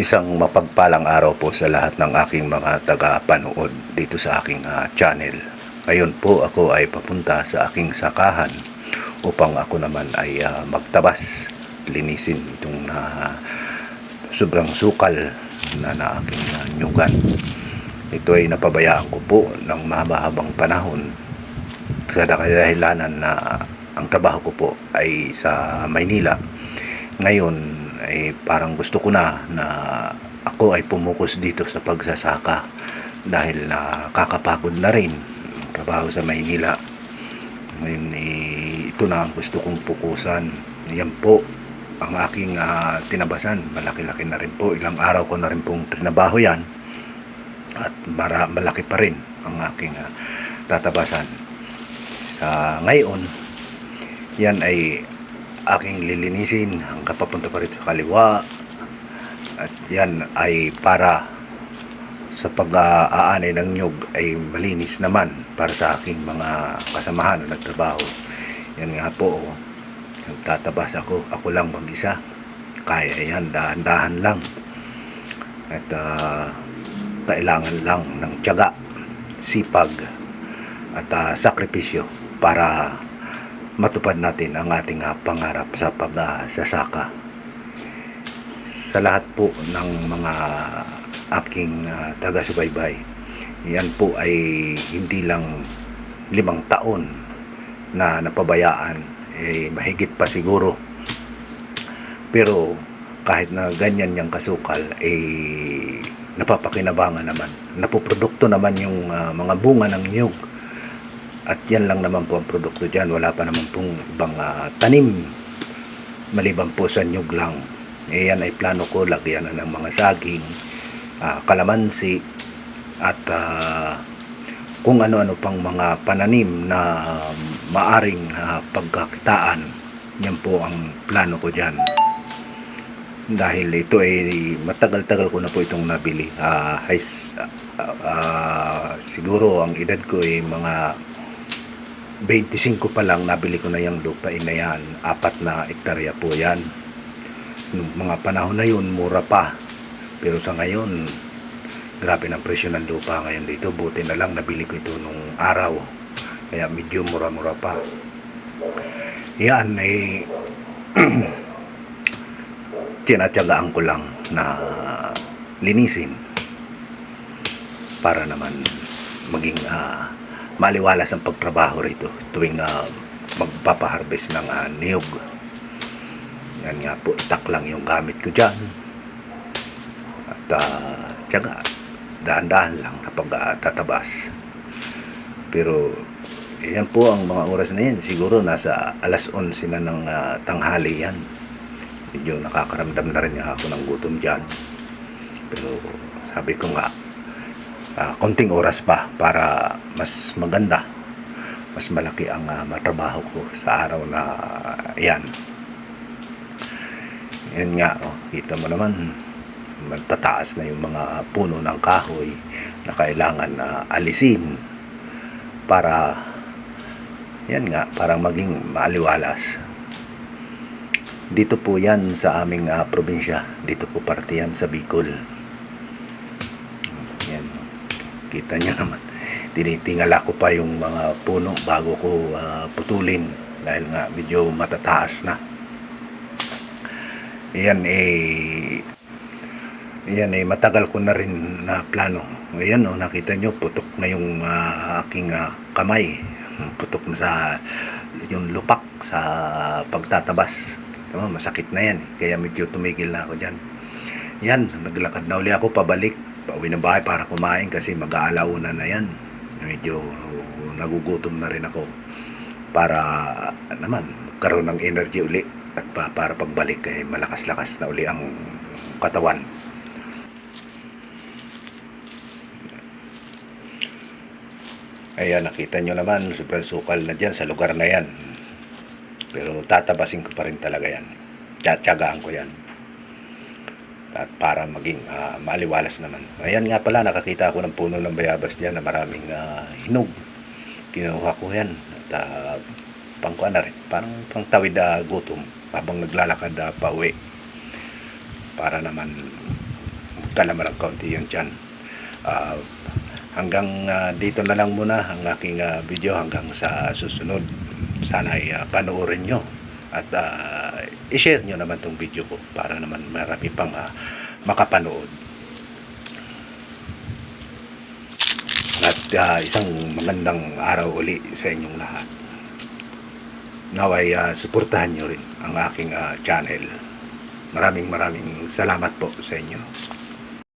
Isang mapagpalang araw po sa lahat ng aking mga taga-panood dito sa aking channel. Ngayon po ako ay papunta sa aking sakahan upang ako naman ay magtabas, linisin itong sobrang sukal na aking nyugan. Ito ay napabayaan ko po ng mahaba-habang panahon sa dahilanan na ang trabaho ko po ay sa Maynila. Ngayon ay parang gusto ko na ako ay pumukus dito sa pagsasaka dahil nakakapagod na rin ang trabaho sa Maynila. Ngayon ito na ang gusto kong pukusan. Yan po ang aking tinabasan. Malaki-laki na rin po. Ilang araw ko na rin pong trinabaho yan at malaki pa rin ang aking tatabasan. Sa ngayon, yan ay aking lilinisin hanggang papunta pa rin sa kaliwa, at yan ay para sa pag-aanay ng nyug ay malinis naman para sa aking mga kasamahan na nagtrabaho. Yan nga po, nagtatabas ako lang mag-isa, kaya yan, dahan-dahan lang at kailangan lang ng tiyaga, sipag at sakripisyo para matupad natin ang ating pangarap sa pagsasaka. Sa lahat po ng mga aking taga-subaybay, yan po ay hindi lang 5 taon na napabayaan, mahigit pa siguro. Pero kahit na ganyan yung kasukal, napapakinabangan naman, napoprodukto naman yung mga bunga ng niyog. At yan lang naman po ang produkto dyan. Wala pa naman pong ibang tanim maliban po sa nyug lang. Yan ay plano ko, lagyan na ng mga saging, kalamansi at kung ano-ano pang mga pananim na maaring pagkakitaan. Yan po ang plano ko dyan. Dahil ito ay matagal-tagal ko na po itong nabili. Siguro ang edad ko ay mga 25 pa lang, nabili ko na yung lupain na yan. 4 na hektarya po yan. Noong mga panahon na yun, mura pa. Pero sa ngayon, grabe ng presyo ng lupa ngayon dito. Buti na lang nabili ko ito nung araw. Kaya medyo mura-mura pa. Yan ay tinatyagaan ko lang na linisin para naman maging maliwalas ang pagtrabaho rito tuwing magpapaharvest ng niyog. Yan nga po, itak lang yung gamit ko dyan at tiyaga, dahan-dahan lang na pagtatabas. Pero yan po ang mga oras na yan, siguro nasa alas 11 na ng tanghali yan. Medyo nakakaramdam na rin ako ng gutom dyan, pero sabi ko nga, konting oras pa para mas maganda, mas malaki ang matrabaho ko sa araw na yan. Yan nga, kita mo naman, magtataas na yung mga puno ng kahoy na kailangan alisin para yan nga, parang maging maaliwalas. Dito po yan sa aming probinsya, dito po parte yan sa Bicol. Yan, kita nyo naman, tinitingala ko pa yung mga puno bago ko putulin dahil nga medyo matataas na. Yan matagal ko na rin na plano. Ayan, nakita nyo, putok na yung aking kamay, putok na sa yung lupak sa pagtatabas. Masakit na yan, kaya medyo tumigil na ako dyan. Yan, naglakad na uli ako pabalik, pauwi ng bahay para kumain kasi mag-aalauna na yan. Medyo nagugutom na rin ako para naman magkaroon ng energy uli at para pagbalik malakas-lakas na uli ang katawan. Ayan, nakita nyo naman, sobrang sukal na dyan sa lugar na yan. Pero tatabasin ko pa rin talaga yan. Tiyagaan ko yan. At para maging maliwalas naman. Ayan nga pala, nakakita ako ng puno ng bayabas dyan na maraming hinog. Kinuha ko yan. At pangkuan na rin. Parang pangtawid gutom habang naglalakad pa uwi. Para naman kalamarang kaunti yung tiyan. Hanggang dito na lang muna ang aking video hanggang sa susunod. Sana ay panoorin nyo at i-share nyo naman tong video ko para naman marami pang makapanood. At isang magandang araw uli sa inyong lahat. Naway suportahan nyo rin ang aking channel. Maraming salamat po sa inyo.